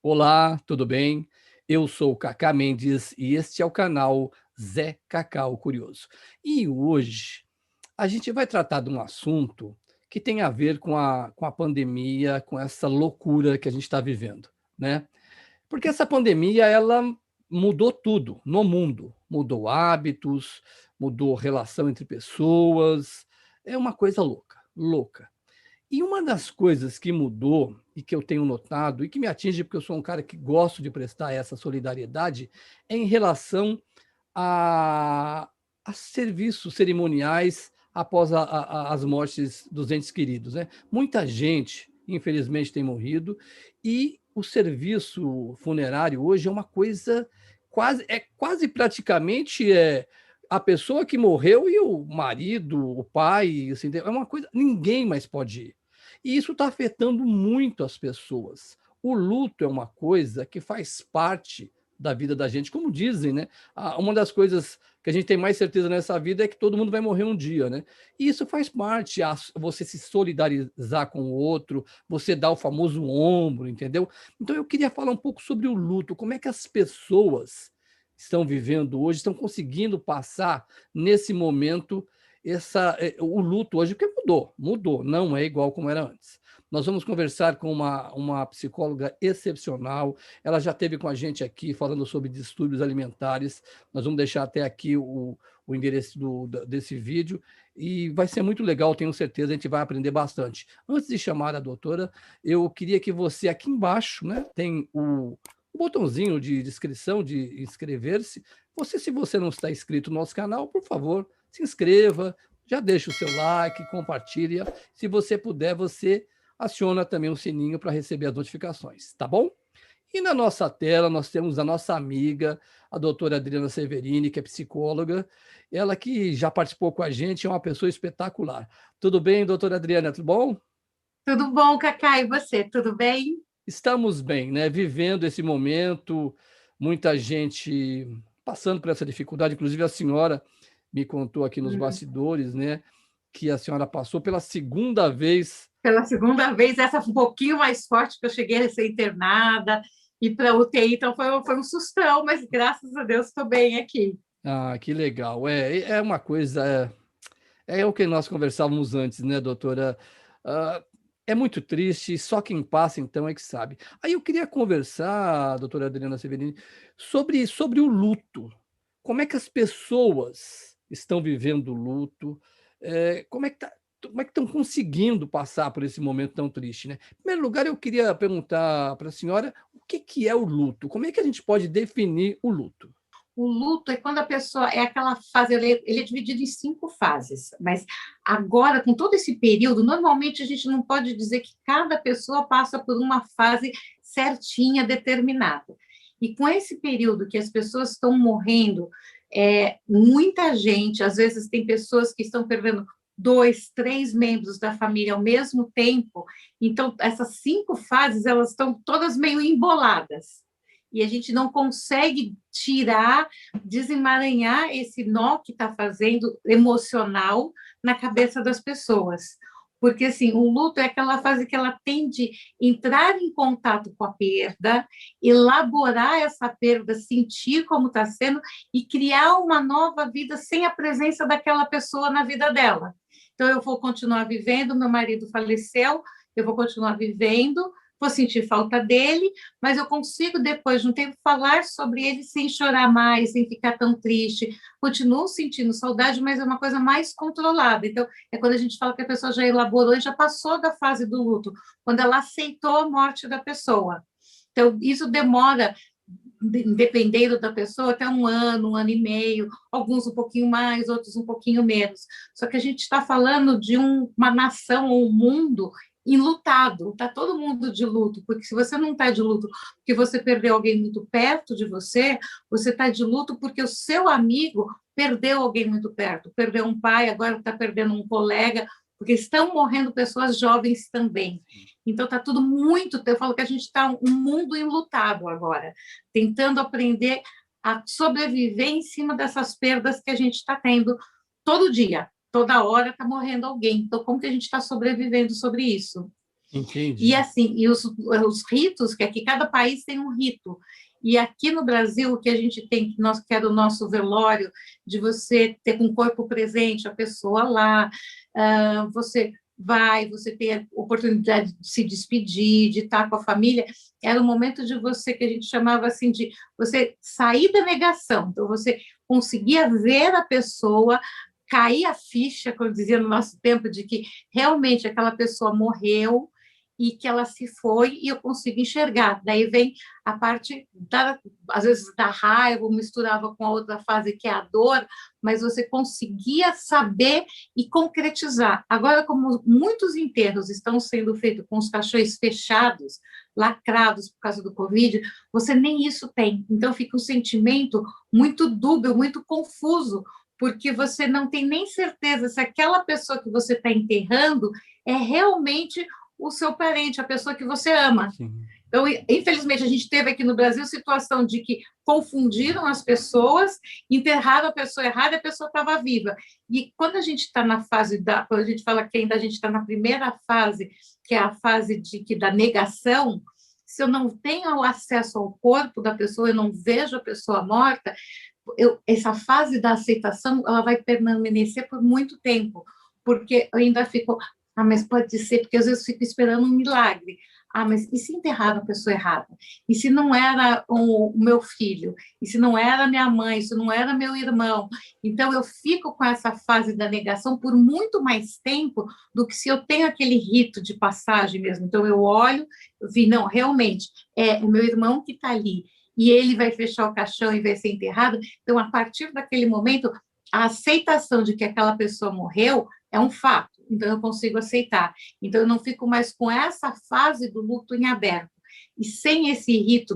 Olá, tudo bem? Eu sou o Cacá Mendes e este é o canal Zé Cacau Curioso. E hoje a gente vai tratar de um assunto que tem a ver com a pandemia, com essa loucura que a gente está vivendo, né? Porque essa pandemia, ela mudou tudo no mundo, mudou hábitos, mudou relação entre pessoas, é uma coisa louca, louca. E uma das coisas que mudou e que eu tenho notado e que me atinge, porque eu sou um cara que gosto de prestar essa solidariedade, é em relação a, a serviços cerimoniais após as mortes dos entes queridos, né? Muita gente, infelizmente, tem morrido e o serviço funerário hoje é uma coisa quase praticamente a pessoa que morreu e o marido, o pai, assim, é uma coisa, ninguém mais pode ir. E isso está afetando muito as pessoas. O luto é uma coisa que faz parte da vida da gente, como dizem, né? Uma das coisas que a gente tem mais certeza nessa vida é que todo mundo vai morrer um dia, né? E isso faz parte, você se solidarizar com o outro, você dar o famoso ombro, entendeu? Então eu queria falar um pouco sobre o luto, como é que as pessoas estão vivendo hoje, estão conseguindo passar nesse momento o luto hoje, porque mudou, não é igual como era antes. Nós vamos conversar com uma psicóloga excepcional, ela já esteve com a gente aqui falando sobre distúrbios alimentares, nós vamos deixar até aqui o endereço desse vídeo, e vai ser muito legal, tenho certeza, a gente vai aprender bastante. Antes de chamar a doutora, eu queria que você, aqui embaixo, né, tem o botãozinho de inscrição, de inscrever-se. Se você não está inscrito no nosso canal, por favor, se inscreva, já deixa o seu like, compartilha. Se você puder, você aciona também o sininho para receber as notificações, tá bom? E na nossa tela nós temos a nossa amiga, a doutora Adriana Severini, que é psicóloga, ela que já participou com a gente, é uma pessoa espetacular. Tudo bem, doutora Adriana, tudo bom? Tudo bom, Cacá? E você, tudo bem? Estamos bem, né? Vivendo esse momento, muita gente passando por essa dificuldade, inclusive a senhora me contou aqui nos Hum. bastidores, né, que a senhora passou pela segunda vez. Pela segunda vez, essa foi um pouquinho mais forte, que eu cheguei a ser internada e para UTI, então foi um sustão, mas graças a Deus estou bem aqui. Ah, que legal. É uma coisa, é o que nós conversávamos antes, né, doutora? Ah, é muito triste, só quem passa então é que sabe. Aí eu queria conversar, doutora Adriana Severini, sobre o luto. Como é que as pessoas estão vivendo o luto? Como é que estão conseguindo passar por esse momento tão triste, né? Em primeiro lugar, eu queria perguntar para a senhora o que é o luto? Como é que a gente pode definir o luto? O luto é quando a pessoa é aquela fase, ele é dividido em 5 fases, mas agora, com todo esse período, normalmente a gente não pode dizer que cada pessoa passa por uma fase certinha, determinada. E com esse período que as pessoas estão morrendo, muita gente, às vezes tem pessoas que estão perdendo 2, 3 membros da família ao mesmo tempo, então essas 5 fases, elas estão todas meio emboladas e a gente não consegue tirar, desemaranhar esse nó que está fazendo emocional na cabeça das pessoas. Porque, assim, o luto é aquela fase que ela tende a entrar em contato com a perda, elaborar essa perda, sentir como está sendo e criar uma nova vida sem a presença daquela pessoa na vida dela. Então, eu vou continuar vivendo, meu marido faleceu, eu vou continuar vivendo, vou sentir falta dele, mas eu consigo, depois de um tempo, falar sobre ele sem chorar mais, sem ficar tão triste. Continuo sentindo saudade, mas é uma coisa mais controlada. Então, é quando a gente fala que a pessoa já elaborou e já passou da fase do luto, quando ela aceitou a morte da pessoa. Então, isso demora, dependendo da pessoa, até um ano e meio, alguns um pouquinho mais, outros um pouquinho menos. Só que a gente está falando de uma nação, um mundo enlutado, está todo mundo de luto, porque se você não está de luto porque você perdeu alguém muito perto de você, você está de luto porque o seu amigo perdeu alguém muito perto, perdeu um pai, agora está perdendo um colega, porque estão morrendo pessoas jovens também. Então está tudo muito, eu falo que a gente está um mundo enlutado agora, tentando aprender a sobreviver em cima dessas perdas que a gente está tendo todo dia, toda hora está morrendo alguém. Então, como que a gente está sobrevivendo sobre isso? E Entendi. assim, os ritos, que aqui cada país tem um rito. E aqui no Brasil, o que a gente tem, que era o nosso velório, de você ter com o corpo presente, a pessoa lá, você vai, você tem a oportunidade de se despedir, de estar com a família, era o momento de você, que a gente chamava assim, de você sair da negação, então você conseguia ver a pessoa, cair a ficha, como dizia no nosso tempo, de que realmente aquela pessoa morreu, e que ela se foi e eu consigo enxergar. Daí vem a parte, às vezes, da raiva, misturava com a outra fase, que é a dor, mas você conseguia saber e concretizar. Agora, como muitos enterros estão sendo feitos com os caixões fechados, lacrados por causa do Covid, você nem isso tem. Então, fica um sentimento muito dúbio, muito confuso, porque você não tem nem certeza se aquela pessoa que você está enterrando é realmente o seu parente, a pessoa que você ama. Sim. Então, infelizmente, a gente teve aqui no Brasil situação de que confundiram as pessoas, enterraram a pessoa errada e a pessoa estava viva. E quando a gente está na fase quando a gente fala que ainda a gente está na primeira fase, que é a fase da negação, se eu não tenho acesso ao corpo da pessoa, eu não vejo a pessoa morta, essa fase da aceitação, ela vai permanecer por muito tempo, porque eu ainda fico, mas pode ser, porque às vezes eu fico esperando um milagre. Mas e se enterraram a pessoa errada? E se não era o meu filho? E se não era minha mãe? E se não era meu irmão? Então, eu fico com essa fase da negação por muito mais tempo do que se eu tenho aquele rito de passagem mesmo. Então, eu olho, eu vi, não, realmente, é o meu irmão que está ali, e ele vai fechar o caixão e vai ser enterrado. Então, a partir daquele momento, a aceitação de que aquela pessoa morreu é um fato, então eu consigo aceitar. Então eu não fico mais com essa fase do luto em aberto. E sem esse rito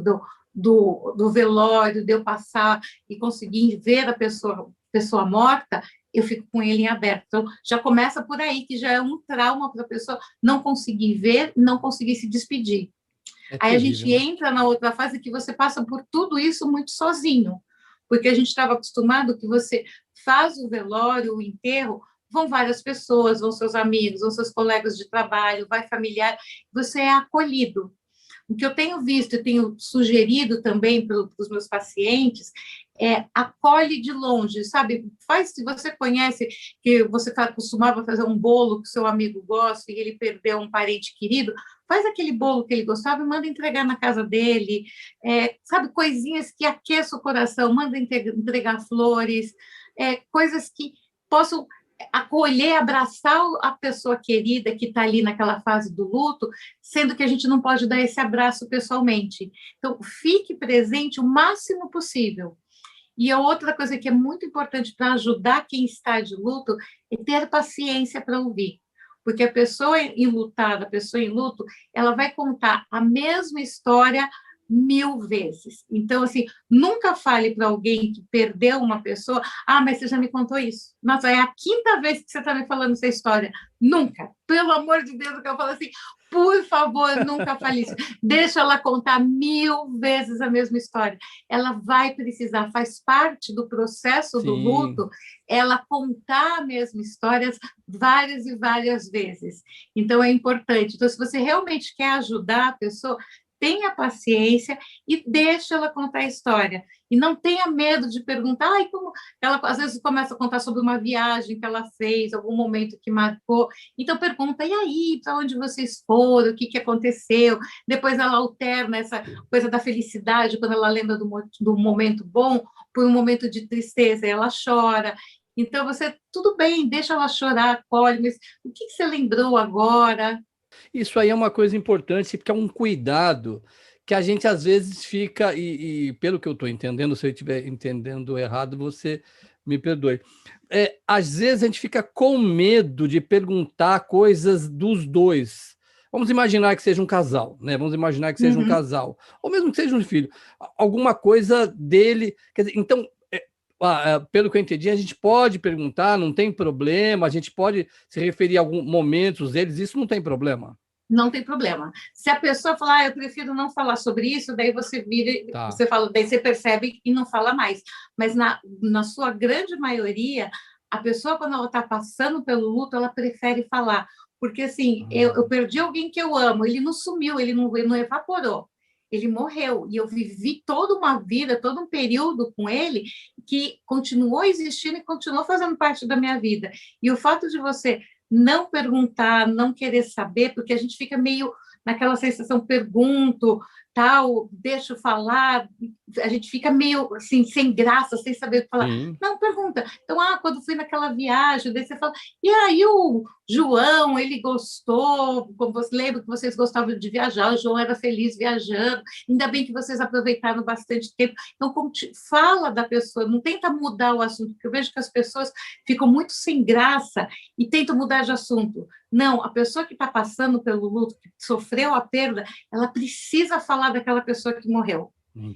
do velório, de eu passar e conseguir ver a pessoa morta, eu fico com ele em aberto. Então já começa por aí, que já é um trauma para a pessoa não conseguir ver, não conseguir se despedir. É Aí a terrível, gente né? entra na outra fase que você passa por tudo isso muito sozinho, porque a gente estava acostumado que você faz o velório, o enterro, vão várias pessoas, vão seus amigos, vão seus colegas de trabalho, vai familiar, você é acolhido. O que eu tenho visto e tenho sugerido também para os meus pacientes é acolhe de longe, sabe? Faz, se você conhece, que você costumava fazer um bolo que o seu amigo gosta e ele perdeu um parente querido, faz aquele bolo que ele gostava e manda entregar na casa dele, sabe? Coisinhas que aqueçam o coração, manda entregar flores, coisas que possam acolher, abraçar a pessoa querida que está ali naquela fase do luto, sendo que a gente não pode dar esse abraço pessoalmente. Então, fique presente o máximo possível. E a outra coisa que é muito importante para ajudar quem está de luto é ter paciência para ouvir. Porque a pessoa enlutada, a pessoa em luto, ela vai contar a mesma história 1000 vezes. Então, assim, nunca fale para alguém que perdeu uma pessoa, mas você já me contou isso. Nossa, é a quinta vez que você está me falando essa história. Nunca. Pelo amor de Deus, que eu falo assim, por favor, nunca fale isso. Deixa ela contar 1000 vezes a mesma história. Ela vai precisar, faz parte do processo do Sim. luto, ela contar a mesma história várias e várias vezes. Então, é importante. Então, se você realmente quer ajudar a pessoa, tenha paciência e deixa ela contar a história. E não tenha medo de perguntar, como ela às vezes começa a contar sobre uma viagem que ela fez, algum momento que marcou. Então pergunta, e aí, para onde vocês foram? O que aconteceu? Depois ela alterna essa coisa da felicidade, quando ela lembra do momento bom, por um momento de tristeza, ela chora. Então, tudo bem, deixa ela chorar, acolhe, mas o que você lembrou agora? Isso aí é uma coisa importante, porque é um cuidado que a gente às vezes fica, e pelo que eu estou entendendo, se eu estiver entendendo errado, você me perdoe. Às vezes a gente fica com medo de perguntar coisas dos dois. Vamos imaginar que seja um casal, né? Vamos imaginar que seja um Uhum. casal, ou mesmo que seja um filho. Alguma coisa dele. Quer dizer, então, pelo que eu entendi, a gente pode perguntar, não tem problema, a gente pode se referir a alguns momentos deles, isso não tem problema. Não tem problema. Se a pessoa falar, eu prefiro não falar sobre isso, daí você vira, Tá. você fala, daí você percebe e não fala mais. Mas na sua grande maioria, a pessoa, quando ela está passando pelo luto, ela prefere falar, porque assim, eu perdi alguém que eu amo, ele não sumiu, ele não evaporou, ele morreu, e eu vivi toda uma vida, todo um período com ele, que continuou existindo e continuou fazendo parte da minha vida. E o fato de você não perguntar, não querer saber, porque a gente fica meio naquela sensação, pergunto, tal, deixo falar, a gente fica meio assim, sem graça, sem saber o que falar. Sim. Não, pergunta. Então, quando fui naquela viagem, daí você fala, e aí o João, ele gostou, como você lembra que vocês gostavam de viajar, o João era feliz viajando, ainda bem que vocês aproveitaram bastante tempo. Então, fala da pessoa, não tenta mudar o assunto, porque eu vejo que as pessoas ficam muito sem graça e tentam mudar de assunto. Não, a pessoa que está passando pelo luto, que sofreu a perda, ela precisa falar daquela pessoa que morreu.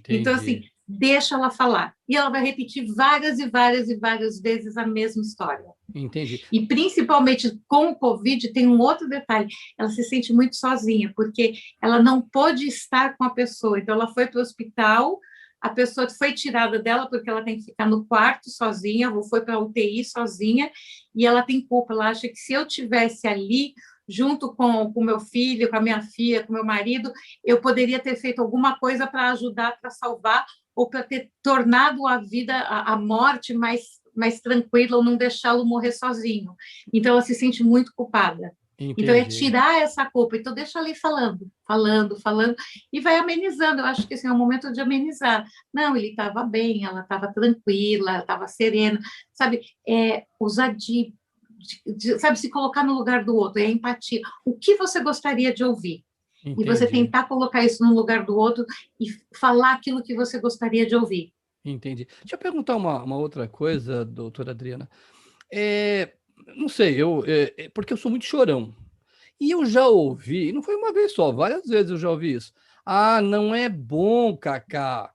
Então, assim, Entendi. deixa ela falar. E ela vai repetir várias e várias e várias vezes a mesma história. Entendi. E, principalmente com o Covid, tem um outro detalhe: ela se sente muito sozinha, porque ela não pôde estar com a pessoa. Então, ela foi para o hospital, a pessoa foi tirada dela, porque ela tem que ficar no quarto sozinha, ou foi para a UTI sozinha, e ela tem culpa. Ela acha que se eu tivesse ali, junto com o meu filho, com a minha filha, com o meu marido, eu poderia ter feito alguma coisa para ajudar, para salvar, ou para ter tornado a vida, a morte mais tranquila, ou não deixá-lo morrer sozinho. Então, ela se sente muito culpada. Então, é Entendi. tirar essa culpa. Então, deixa ela ir falando, falando, falando, e vai amenizando. Eu acho que esse é o momento de amenizar. Não, ele estava bem, ela estava tranquila, ela estava serena. Sabe, usar sabe, se colocar no lugar do outro, é empatia. O que você gostaria de ouvir? E você Entendi. tentar colocar isso no lugar do outro e falar aquilo que você gostaria de ouvir. Entendi. Deixa eu perguntar uma outra coisa, doutora Adriana. É, não sei, porque eu sou muito chorão. E eu já ouvi, e não foi uma vez só, várias vezes eu já ouvi isso. Ah, não é bom, Cacá,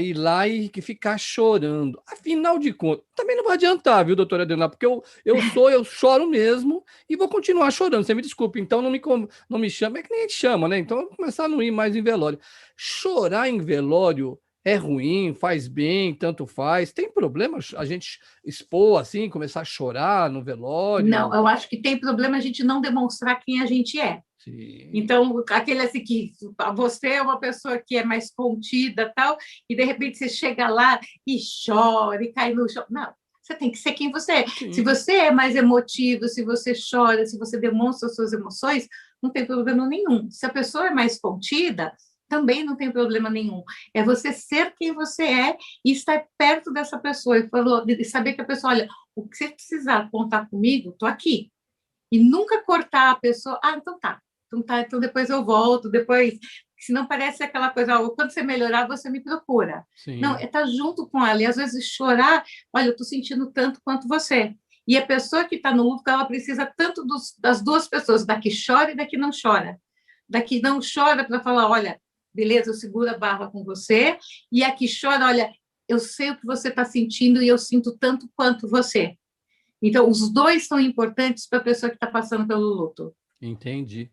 ir lá e que ficar chorando. Afinal de contas, também não vai adiantar, viu, doutora Adriana? Porque eu choro mesmo e vou continuar chorando. Você me desculpe, então não me chama, é que nem a gente chama, né? Então eu vou começar a não ir mais em velório. Chorar em velório é ruim, faz bem, tanto faz. Tem problema a gente expor assim, começar a chorar no Não, velório? eu acho que tem problema a gente não demonstrar quem a gente é. Sim. Então, aquele assim que você é uma pessoa que é mais contida, tal, e de repente você chega lá e chora e cai no chão. Não, você tem que ser quem você é. Se Sim, você é mais emotivo, se você chora, se você demonstra suas emoções, não tem problema nenhum. Se a pessoa é mais contida, também não tem problema nenhum. É você ser quem você é e estar perto dessa pessoa e saber que a pessoa, olha, o que você precisar contar comigo, estou aqui. E nunca cortar a pessoa. Então tá. Então tá, então depois eu volto, depois. Senão parece aquela coisa, quando você melhorar, você me procura. Não, é sim. estar junto com ela. E às vezes chorar, olha, eu estou sentindo tanto quanto você. E a pessoa que está no luto, ela precisa tanto das duas pessoas, da que chora e da que não chora. Da que não chora para falar, olha, beleza, eu seguro a barra com você. E a que chora, olha, eu sei o que você está sentindo e eu sinto tanto quanto você. Então, os dois são importantes para a pessoa que está passando pelo luto. Entendi.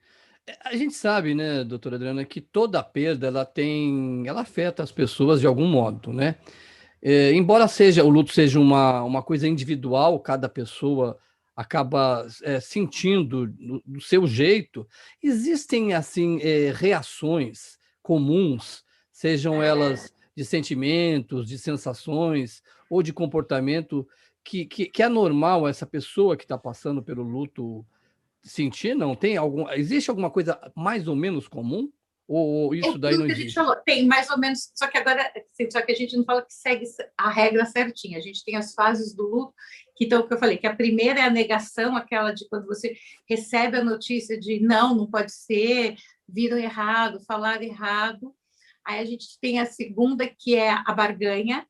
A gente sabe, né, doutora Adriana, que toda perda ela afeta as pessoas de algum modo, né? Embora o luto seja uma coisa individual, cada pessoa acaba sentindo do seu jeito, existem assim reações comuns, sejam elas de sentimentos, de sensações ou de comportamento que é normal essa pessoa que está passando pelo luto sentir, não? Existe alguma coisa mais ou menos comum? Ou É isso daí aquilo não que a gente existe? falou, tem mais ou menos, só que agora, assim, só que a gente não fala que segue a regra certinha. A gente tem as fases do luto, então, o que eu falei, que a primeira é a negação, aquela de quando você recebe a notícia de não pode ser, viram errado, falaram errado. Aí a gente tem a segunda, que é a barganha.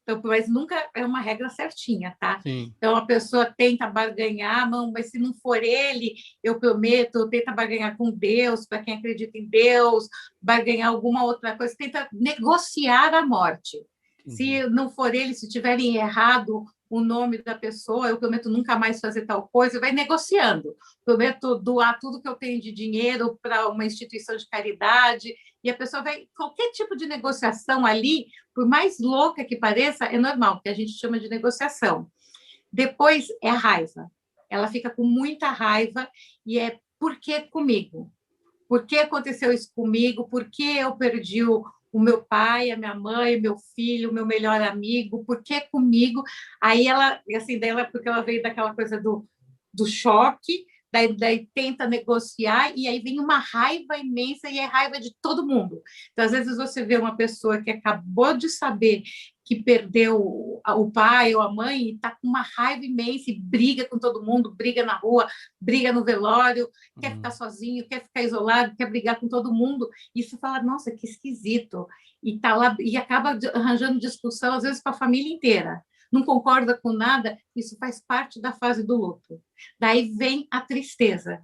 Então, mas nunca é uma regra certinha, tá? Sim, Então, a pessoa tenta barganhar, não, mas se não for ele, eu prometo, tenta barganhar com Deus, para quem acredita em Deus, barganhar alguma outra coisa, tenta negociar a morte. entendi. Se não for ele, se tiverem errado o nome da pessoa, eu prometo nunca mais fazer tal coisa, vai negociando. Prometo doar tudo que eu tenho de dinheiro para uma instituição de caridade, e a pessoa vai, qualquer tipo de negociação ali, por mais louca que pareça, é normal, que a gente chama de negociação. Depois é a raiva. ela fica com muita raiva e é por que comigo? Por que aconteceu isso comigo? Por que eu perdi o meu pai, a minha mãe, meu filho, o meu melhor amigo? Por que comigo? Aí ela, assim, dela, porque ela veio daquela coisa do choque, daí tenta negociar, e aí vem uma raiva imensa, e é raiva de todo mundo. Então, às vezes, você vê uma pessoa que acabou de saber que perdeu o pai ou a mãe e está com uma raiva imensa e briga com todo mundo, briga na rua, briga no velório, quer ficar sozinho, quer ficar isolado, quer brigar com todo mundo. E você fala, nossa, que esquisito. E, tá lá, e acaba arranjando discussão, às vezes, com a família inteira. Não concorda com nada, isso faz parte da fase do luto. Daí vem a tristeza,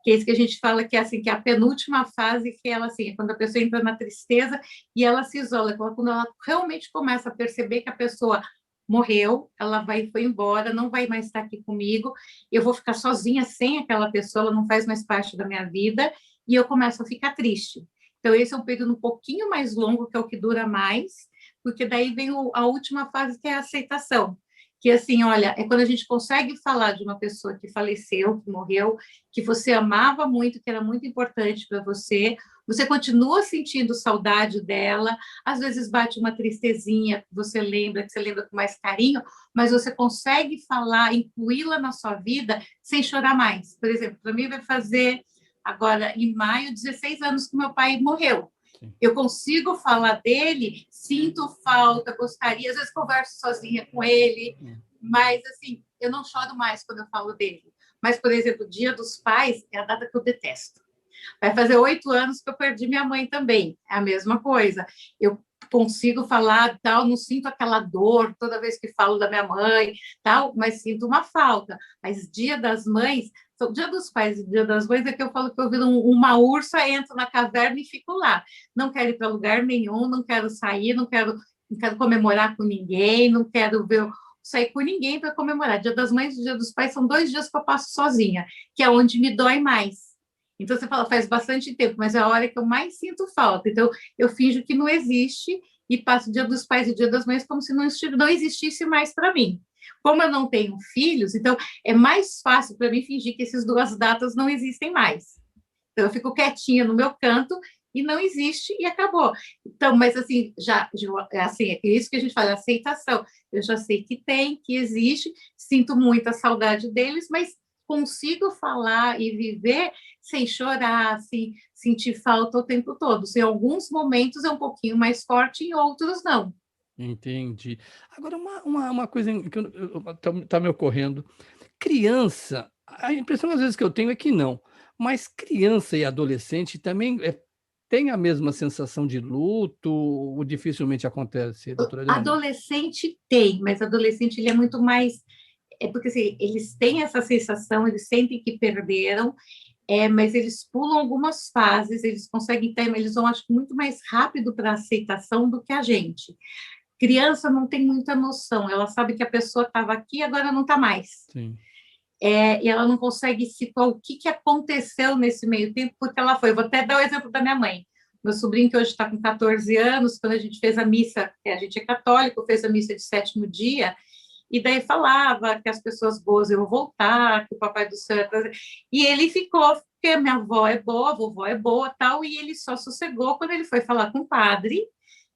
que é isso que a gente fala que é assim, que é a penúltima fase, que ela assim, é quando a pessoa entra na tristeza e ela se isola, quando ela realmente começa a perceber que a pessoa morreu, ela foi embora, não vai mais estar aqui comigo, eu vou ficar sozinha sem aquela pessoa, ela não faz mais parte da minha vida, e eu começo a ficar triste. Então, esse é um período um pouquinho mais longo, que é o que dura mais, porque daí vem a última fase, que é a aceitação. Que, assim, olha, é quando a gente consegue falar de uma pessoa que faleceu, que morreu, que você amava muito, que era muito importante para você, você continua sentindo saudade dela, às vezes bate uma tristezinha, que você lembra com mais carinho, mas você consegue falar, incluí-la na sua vida sem chorar mais. Por exemplo, para mim vai fazer agora, em maio, 16 anos que meu pai morreu. Eu consigo falar dele, sinto falta, gostaria, às vezes converso sozinha com ele, mas, assim, eu não choro mais quando eu falo dele. Mas, por exemplo, o Dia dos Pais é a data que eu detesto. Vai fazer 8 anos que eu perdi minha mãe também, é a mesma coisa. Eu consigo falar, tal, não sinto aquela dor toda vez que falo da minha mãe, tal, mas sinto uma falta. Mas Dia das Mães, o Dia dos Pais e Dia das Mães é que eu falo que eu viro uma ursa, entro na caverna e fico lá. Não quero ir para lugar nenhum, não quero sair, não quero comemorar com ninguém, não quero sair com ninguém para comemorar. Dia das Mães e Dia dos Pais são 2 dias que eu passo sozinha, que é onde me dói mais. Então, você fala, faz bastante tempo, mas é a hora que eu mais sinto falta. Então, eu finjo que não existe e passo o Dia dos Pais e o Dia das Mães como se não existisse mais para mim. Como eu não tenho filhos, então é mais fácil para mim fingir que essas 2 datas não existem mais. Então, eu fico quietinha no meu canto e não existe e acabou. Então, mas assim, assim, é isso que a gente fala, aceitação. Eu já sei que tem, que existe, sinto muita saudade deles, mas consigo falar e viver sem chorar, assim, sentir falta o tempo todo. Em alguns momentos é um pouquinho mais forte, em outros não. Entendi. Agora, uma coisa que tá me ocorrendo. Criança, a impressão às vezes que eu tenho é que não, mas criança e adolescente também tem a mesma sensação de luto, ou dificilmente acontece, doutora Adriana? Adolescente tem, mas adolescente ele é muito mais. É porque assim, eles têm essa sensação, eles sentem que perderam, mas eles pulam algumas fases, eles conseguem ter, eles vão, acho, muito mais rápido para a aceitação do que a gente. Criança não tem muita noção, ela sabe que a pessoa estava aqui e agora não está mais. Sim. E ela não consegue situar o que aconteceu nesse meio tempo, porque ela foi. Eu vou até dar o exemplo da minha mãe. Meu sobrinho, que hoje está com 14 anos, quando a gente fez a missa, que a gente é católico, fez a missa de 7º dia, e daí falava que as pessoas boas iam voltar, que o Papai do Céu ia trazer. E ele ficou, porque a minha avó é boa, a vovó é boa, tal, e ele só sossegou quando ele foi falar com o padre,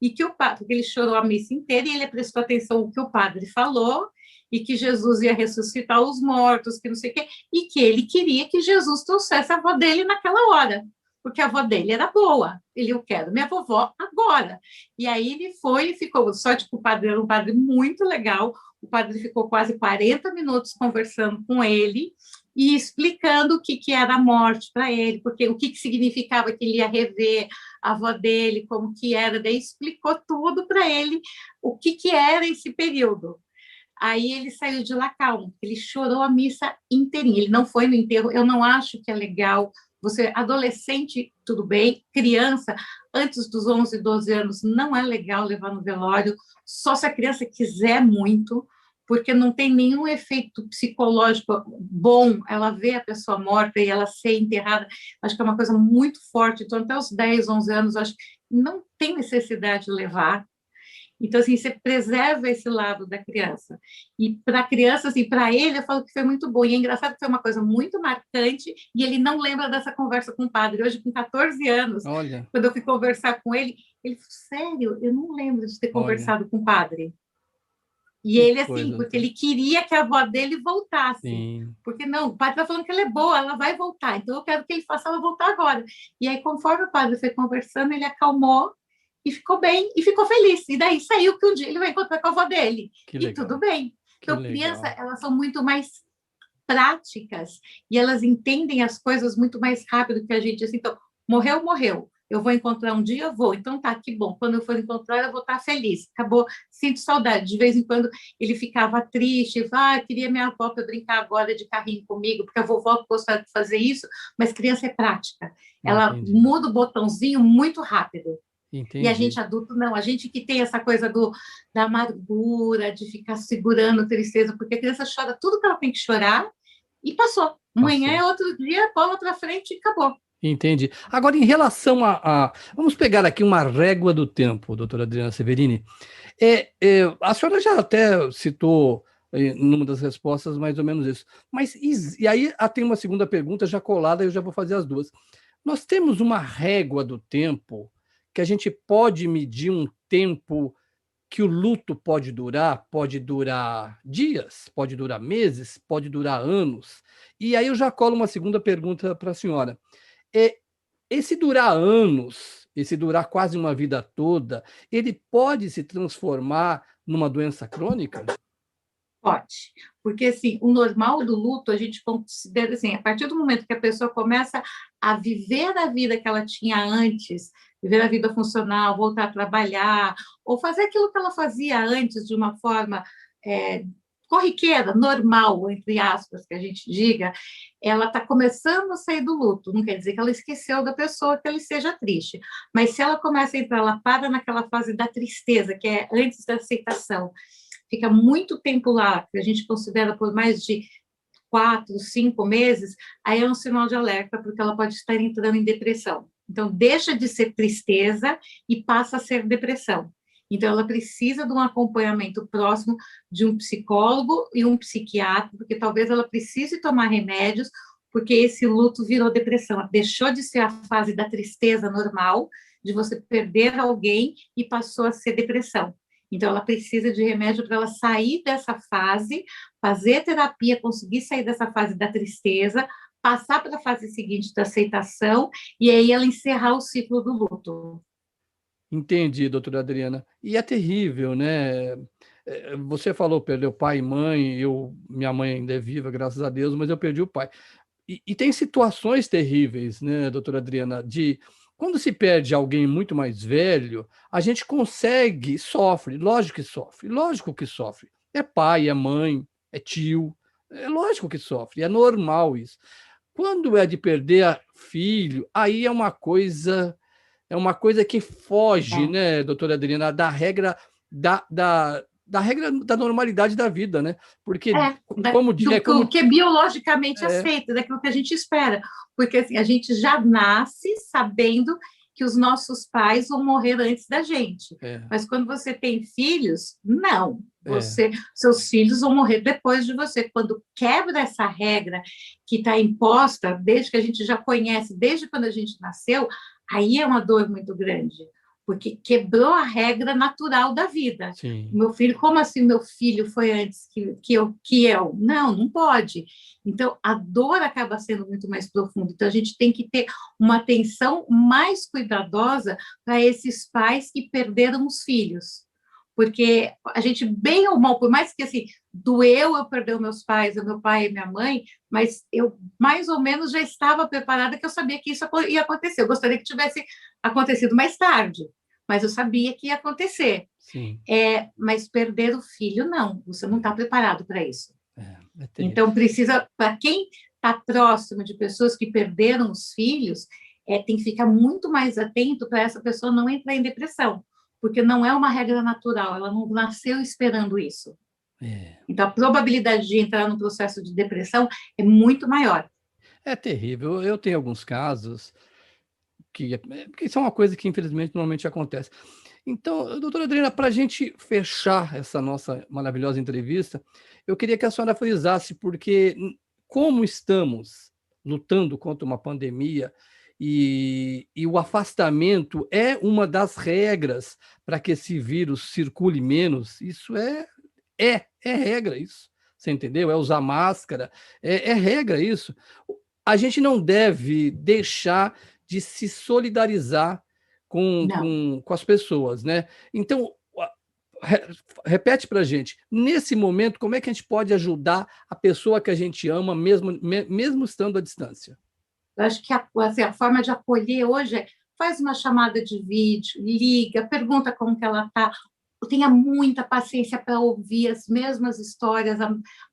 e que o padre, porque ele chorou a missa inteira, e ele prestou atenção no que o padre falou, e que Jesus ia ressuscitar os mortos, que não sei o quê, e que ele queria que Jesus trouxesse a avó dele naquela hora, porque a avó dele era boa. Ele, eu quero minha vovó agora. E aí ele foi e ficou, só que o padre era um padre muito legal, o padre ficou quase 40 minutos conversando com ele e explicando o que era a morte para ele, porque o que significava que ele ia rever a avó dele, como que era, daí explicou tudo para ele, o que era esse período. Aí ele saiu de lá calmo, ele chorou a missa inteirinha, ele não foi no enterro, eu não acho que é legal, você, adolescente, tudo bem, criança, antes dos 11, 12 anos, não é legal levar no velório, só se a criança quiser muito, porque não tem nenhum efeito psicológico bom ela ver a pessoa morta e ela ser enterrada, acho que é uma coisa muito forte, então até os 10, 11 anos, acho que não tem necessidade de levar. Então, assim, você preserva esse lado da criança. E para a criança, assim, para ele, eu falo que foi muito bom. E é engraçado que foi uma coisa muito marcante e ele não lembra dessa conversa com o padre. Hoje, com 14 anos, Olha, quando eu fui conversar com ele falou, sério, eu não lembro de ter olha, conversado com o padre. E que ele, assim, coisa, porque doutora. ele queria que a avó dele voltasse. Sim, Porque não, o padre está falando que ela é boa, ela vai voltar, então eu quero que ele faça ela voltar agora. E aí, conforme o padre foi conversando, ele acalmou e ficou bem e ficou feliz. E daí saiu que um dia ele vai encontrar com a avó dele. que E tudo legal, bem. que Então, crianças, legal. elas são muito mais práticas e elas entendem as coisas muito mais rápido que a gente. Assim, então, morreu, morreu. Eu vou encontrar um dia, eu vou. Então tá, que bom. Quando eu for encontrar, eu vou estar feliz. Acabou, sinto saudade. De vez em quando ele ficava triste, queria minha avó para brincar agora de carrinho comigo, porque a vovó gostava de fazer isso, mas criança é prática. Ela Entendi, muda o botãozinho muito rápido. E a entendi. gente adulto, não, a gente que tem essa coisa da amargura, de ficar segurando tristeza, porque a criança chora tudo que ela tem que chorar e passou. Amanhã Passou. é outro dia, bola para frente e acabou. Entendi. Agora, em relação vamos pegar aqui uma régua do tempo, doutora Adriana Severini. A senhora já até citou numa das respostas mais ou menos isso. Mas, e aí tem uma segunda pergunta já colada, eu já vou fazer as duas. Nós temos uma régua do tempo que a gente pode medir um tempo que o luto pode durar dias, pode durar meses, pode durar anos. E aí eu já colo uma segunda pergunta para a senhora. É, esse durar anos, esse durar quase uma vida toda, ele pode se transformar numa doença crônica? Pode, porque assim, o normal do luto a gente considera assim, a partir do momento que a pessoa começa a viver a vida que ela tinha antes, viver a vida funcional, voltar a trabalhar, ou fazer aquilo que ela fazia antes de uma forma é, corriqueira, normal, entre aspas, que a gente diga, ela está começando a sair do luto. Não quer dizer que ela esqueceu da pessoa, que ela esteja triste, mas se ela começa a entrar, ela para naquela fase da tristeza, que é antes da aceitação, fica muito tempo lá, que a gente considera por mais de 4, 5 meses, aí é um sinal de alerta, porque ela pode estar entrando em depressão. Então, deixa de ser tristeza e passa a ser depressão. Então, ela precisa de um acompanhamento próximo de um psicólogo e um psiquiatra, porque talvez ela precise tomar remédios, porque esse luto virou depressão. Ela deixou de ser a fase da tristeza normal, de você perder alguém, e passou a ser depressão. Então, ela precisa de remédio para ela sair dessa fase, fazer terapia, conseguir sair dessa fase da tristeza, passar para a fase seguinte da aceitação, e aí ela encerrar o ciclo do luto. Entendi, doutora Adriana. E é terrível, né? Você falou, perdeu pai e mãe, minha mãe ainda é viva, graças a Deus, mas eu perdi o pai. E tem situações terríveis, né, doutora Adriana, de quando se perde alguém muito mais velho, a gente consegue, sofre, lógico que sofre. É pai, é mãe, é tio, é lógico que sofre, é normal isso. Quando é de perder filho, aí é uma coisa que foge, É, né, doutora Adriana, da regra da normalidade da vida, né? Porque, como, do que é biologicamente é, aceito, daquilo que a gente espera, porque assim, a gente já nasce sabendo que os nossos pais vão morrer antes da gente. é, Mas quando você tem filhos, não. é, Seus filhos vão morrer depois de você. Quando quebra essa regra que está imposta, desde que a gente já conhece, desde quando a gente nasceu, aí é uma dor muito grande, porque quebrou a regra natural da vida. sim. Meu filho, como assim meu filho foi antes que eu? Não, não pode. Então, a dor acaba sendo muito mais profunda. Então, a gente tem que ter uma atenção mais cuidadosa para esses pais que perderam os filhos. Porque a gente, bem ou mal, por mais que assim, doeu eu perder os meus pais, o meu pai e minha mãe, mas eu mais ou menos já estava preparada, que eu sabia que isso ia acontecer. Eu gostaria que tivesse acontecido mais tarde, mas eu sabia que ia acontecer. Sim, Mas perder o filho, não, você não está preparado para isso. é terrível. Então, precisa, para quem está próximo de pessoas que perderam os filhos, tem que ficar muito mais atento para essa pessoa não entrar em depressão, porque não é uma regra natural, ela não nasceu esperando isso. É, Então, a probabilidade de entrar no processo de depressão é muito maior. é terrível. Eu tenho alguns casos que são uma coisa que infelizmente normalmente acontece. Então, doutora Adriana, para a gente fechar essa nossa maravilhosa entrevista, eu queria que a senhora frisasse, porque como estamos lutando contra uma pandemia e o afastamento é uma das regras para que esse vírus circule menos, isso é regra isso, você entendeu? É usar máscara, é regra isso. A gente não deve deixar de se solidarizar Não. com as pessoas, né? Então, re- repete para a gente, nesse momento, como é que a gente pode ajudar a pessoa que a gente ama, mesmo estando à distância? Eu acho que assim, a forma de acolher hoje é faz uma chamada de vídeo, liga, pergunta como que ela está, tenha muita paciência para ouvir as mesmas histórias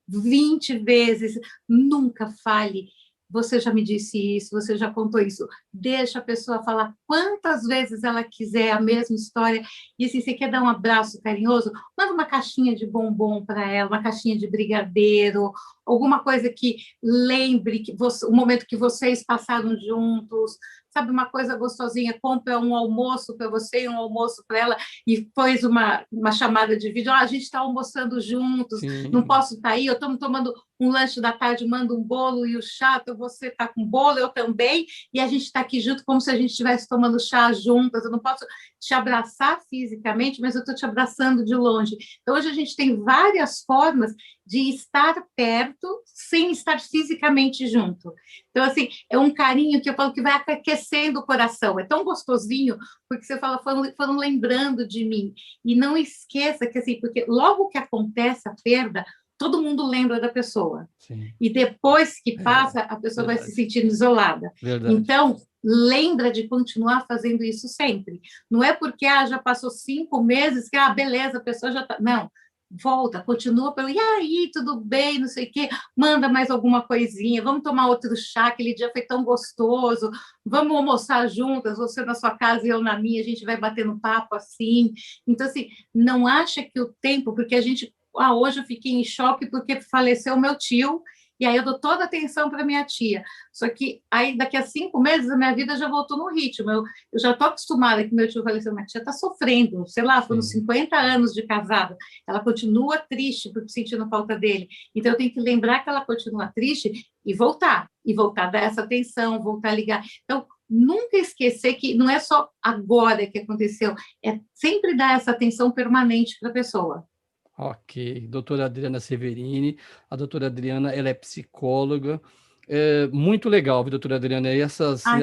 20 vezes, nunca fale. Você já me disse isso, você já contou isso. Deixa a pessoa falar quantas vezes ela quiser a mesma história. E assim, você quer dar um abraço carinhoso? Manda uma caixinha de bombom para ela, uma caixinha de brigadeiro, alguma coisa que lembre que o momento que vocês passaram juntos, sabe, uma coisa gostosinha, compra um almoço para você e um almoço para ela, e faz uma chamada de vídeo, a gente está almoçando juntos, não Sim, posso estar aí, eu estou tomando um lanche da tarde, mando um bolo e o chá, então você está com bolo, eu também, e a gente está aqui junto como se a gente estivesse tomando chá juntas, eu não posso te abraçar fisicamente, mas eu estou te abraçando de longe. Então, hoje a gente tem várias formas de estar perto sem estar fisicamente junto. Então, assim, é um carinho que eu falo que vai aquecendo o coração. É tão gostosinho, porque você fala, foram lembrando de mim. E não esqueça que, assim, porque logo que acontece a perda, todo mundo lembra da pessoa. sim, E depois que é passa, a pessoa vai se verdade, sentindo isolada. verdade. Então, lembra de continuar fazendo isso sempre. Não é porque já passou 5 meses que, beleza, a pessoa já está. Não, volta, continua pelo, e aí, tudo bem, não sei o quê, manda mais alguma coisinha, vamos tomar outro chá, aquele dia foi tão gostoso, vamos almoçar juntas, você na sua casa e eu na minha, a gente vai batendo papo assim. Então, assim, não acha que o tempo, porque a gente, hoje eu fiquei em choque porque faleceu meu tio, e aí eu dou toda a atenção para minha tia. Só que aí, daqui a 5 meses, a minha vida já voltou no ritmo. Eu já estou acostumada que meu tio faleceu, minha tia está sofrendo, sei lá, foram Sim. 50 anos de casada, ela continua triste porque sentindo falta dele. Então, eu tenho que lembrar que ela continua triste e voltar a dar essa atenção, voltar a ligar. Então, nunca esquecer que não é só agora que aconteceu, é sempre dar essa atenção permanente para a pessoa. Ok, doutora Adriana Severini. A doutora Adriana, ela é psicóloga. Muito legal, viu, doutora Adriana?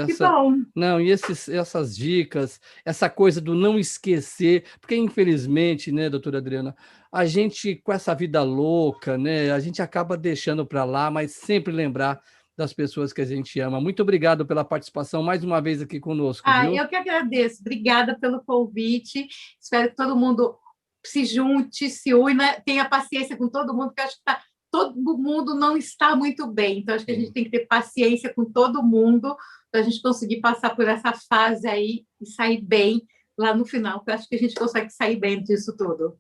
Que bom. Não, essas dicas, essa coisa do não esquecer, porque infelizmente, né, doutora Adriana, a gente com essa vida louca, né, a gente acaba deixando para lá, mas sempre lembrar das pessoas que a gente ama. Muito obrigado pela participação mais uma vez aqui conosco, viu? Eu que agradeço. Obrigada pelo convite. Espero que todo mundo se junte, se une, né? Tenha paciência com todo mundo, porque eu acho que todo mundo não está muito bem. Então, acho que a gente Sim. tem que ter paciência com todo mundo para a gente conseguir passar por essa fase aí e sair bem lá no final, porque eu acho que a gente consegue sair bem disso tudo.